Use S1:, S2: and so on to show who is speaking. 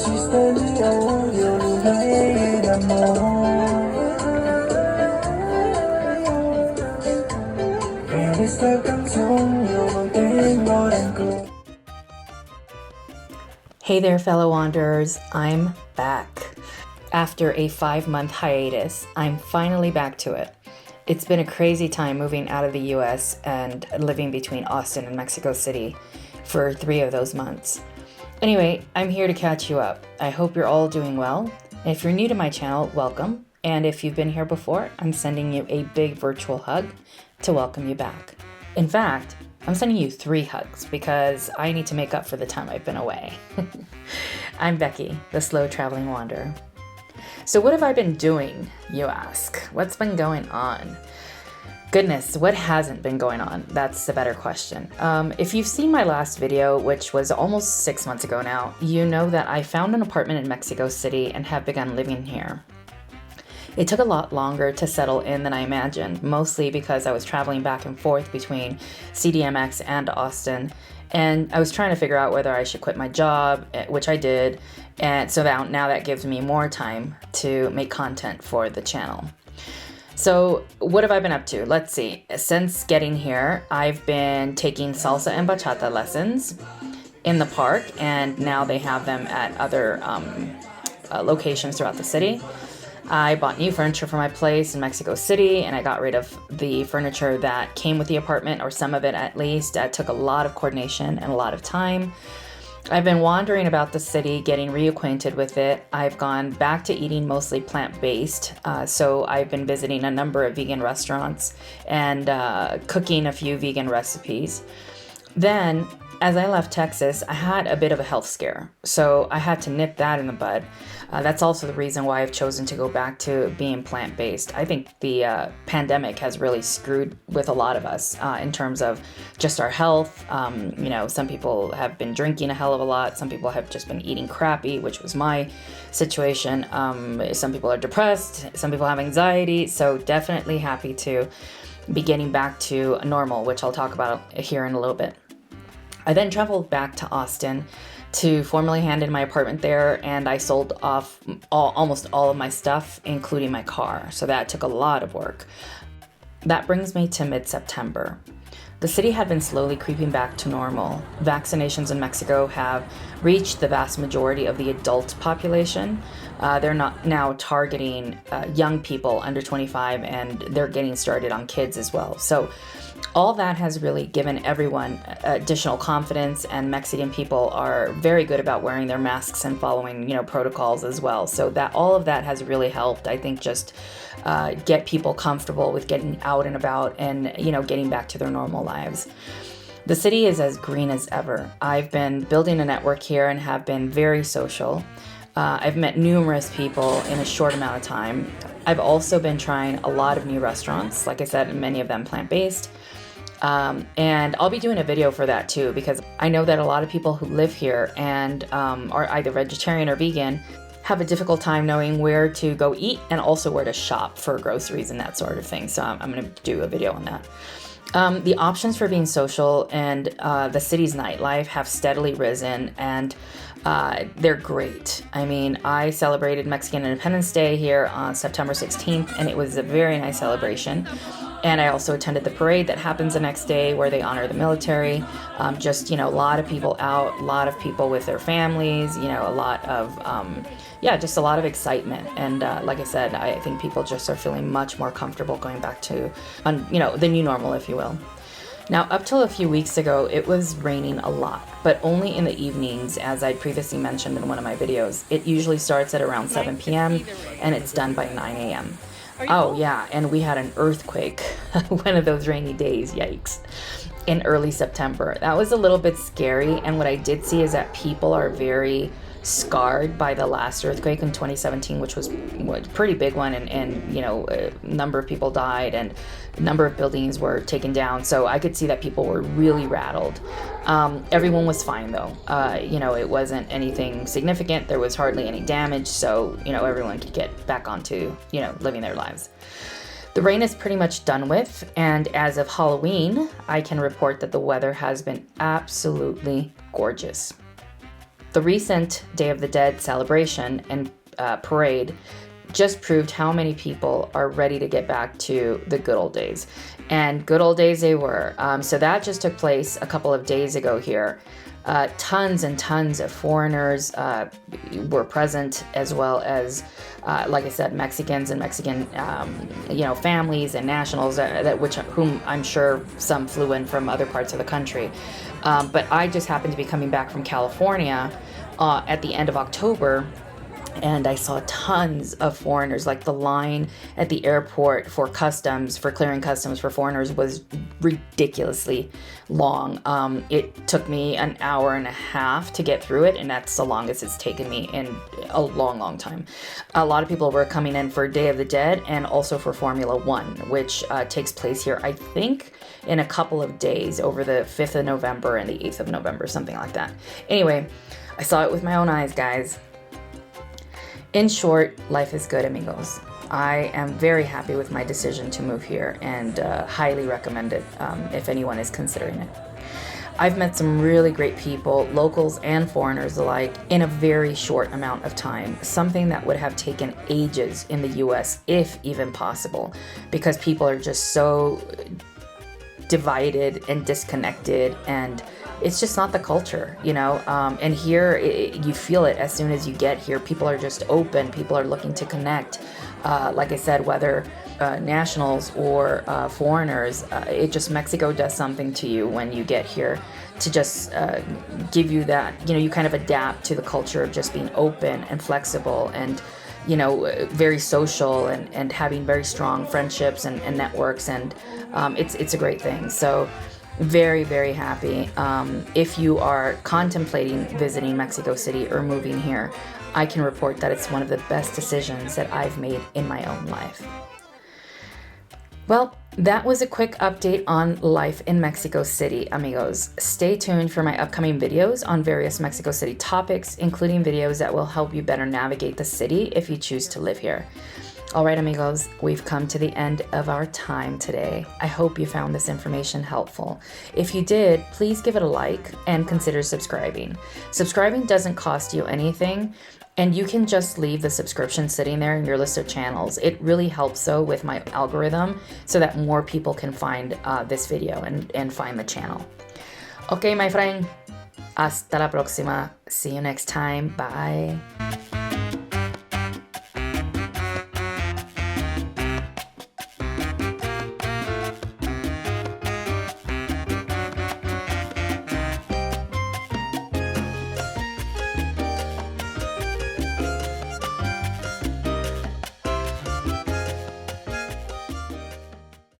S1: Hey there, fellow wanderers, I'm back. After a 5-month hiatus, I'm finally back to it. It's been a crazy time moving out of the US and living between Austin and Mexico City for 3 of those months. Anyway, I'm here to catch you up. I hope you're all doing well. And if you're new to my channel, welcome. And if you've been here before, I'm sending you a big virtual hug to welcome you back. In fact, I'm sending you 3 hugs because I need to make up for the time I've been away. I'm Becky, the slow traveling wanderer. So what have I been doing, you ask? What's been going on? Goodness, what hasn't been going on? That's the better question. If you've seen my last video, which was almost 6 months ago now, you know that I found an apartment in Mexico City and have begun living here. It took a lot longer to settle in than I imagined, mostly because I was traveling back and forth between CDMX and Austin, and I was trying to figure out whether I should quit my job, which I did, and so now that gives me more time to make content for the channel. So what have I been up to? Let's see. Since getting here, I've been taking salsa and bachata lessons in the park, and now they have them at other locations throughout the city. I bought new furniture for my place in Mexico City, and I got rid of the furniture that came with the apartment, or some of it at least. That took a lot of coordination and a lot of time. I've been wandering about the city, getting reacquainted with it. I've gone back to eating mostly plant-based, so I've been visiting a number of vegan restaurants and cooking a few vegan recipes. Then, as I left Texas, I had a bit of a health scare, so I had to nip that in the bud. That's also the reason why I've chosen to go back to being plant-based. I think the pandemic has really screwed with a lot of us in terms of just our health. You know, some people have been drinking a hell of a lot. Some people have just been eating crappy, which was my situation. Some people are depressed. Some people have anxiety. So definitely happy to be getting back to normal, which I'll talk about here in a little bit. I then traveled back to Austin to formally hand in my apartment there, and I sold off almost all of my stuff, including my car. So that took a lot of work. That brings me to mid-September. The city had been slowly creeping back to normal. Vaccinations in Mexico have reached the vast majority of the adult population. They're not now targeting young people under 25, and they're getting started on kids as well. So all that has really given everyone additional confidence, and Mexican people are very good about wearing their masks and following, protocols as well. So that all of that has really helped, I think, just get people comfortable with getting out and about and, getting back to their normal lives. The city is as green as ever. I've been building a network here and have been very social. I've met numerous people in a short amount of time. I've also been trying a lot of new restaurants, like I said, many of them plant-based. And I'll be doing a video for that too, because I know that a lot of people who live here and are either vegetarian or vegan have a difficult time knowing where to go eat and also where to shop for groceries and that sort of thing. So I'm going to do a video on that. The options for being social and the city's nightlife have steadily risen, and they're great. I mean, I celebrated Mexican Independence Day here on September 16th, and it was a very nice celebration. And I also attended the parade that happens the next day where they honor the military. A lot of people out, a lot of people with their families, a lot of, just a lot of excitement. And like I said, I think people just are feeling much more comfortable going back to, the new normal, if you will. Now, up till a few weeks ago, it was raining a lot, but only in the evenings, as I previously mentioned in one of my videos. It usually starts at around 7 p.m. and it's done by 9 a.m. Oh yeah, and we had an earthquake, one of those rainy days, yikes, in early September. That was a little bit scary, and what I did see is that people are very scarred by the last earthquake in 2017, which was a pretty big one, and a number of people died and a number of buildings were taken down. So I could see that people were really rattled. Everyone was fine though. It wasn't anything significant. There was hardly any damage, so everyone could get back onto living their lives. The rain is pretty much done with, and as of Halloween, I can report that the weather has been absolutely gorgeous. The recent Day of the Dead celebration and parade just proved how many people are ready to get back to the good old days. And good old days they were. So that just took place a couple of days ago here. Tons and tons of foreigners were present, as well as, like I said, Mexicans and Mexican, families and nationals, whom I'm sure some flew in from other parts of the country. But I just happened to be coming back from California at the end of October, and I saw tons of foreigners. Like, the line at the airport for clearing customs for foreigners was ridiculously long. It took me an hour and a half to get through it, and that's the longest it's taken me in a long, long time. A lot of people were coming in for Day of the Dead and also for Formula One, which takes place here, I think, in a couple of days, over the 5th of November and the 8th of November, something like that. Anyway, I saw it with my own eyes, guys. In short, life is good, amigos. I am very happy with my decision to move here, and highly recommend it if anyone is considering it. I've met some really great people, locals and foreigners alike, in a very short amount of time, something that would have taken ages in the US, if even possible, because people are just so divided and disconnected, and it's just not the culture, and here you feel it as soon as you get here. People are just open. People are looking to connect. Like I said, whether nationals or foreigners, Mexico does something to you when you get here to just give you that, you kind of adapt to the culture of just being open and flexible and, very social and having very strong friendships and networks. And it's a great thing. So very, very happy. If you are contemplating visiting Mexico City or moving here, I can report that it's one of the best decisions that I've made in my own life. Well, that was a quick update on life in Mexico City, amigos. Stay tuned for my upcoming videos on various Mexico City topics, including videos that will help you better navigate the city if you choose to live here. All right, amigos, we've come to the end of our time today. I hope you found this information helpful. If you did, please give it a like and consider subscribing. Subscribing doesn't cost you anything, and you can just leave the subscription sitting there in your list of channels. It really helps, though, with my algorithm so that more people can find this video and find the channel. Okay, my friend. Hasta la próxima. See you next time. Bye.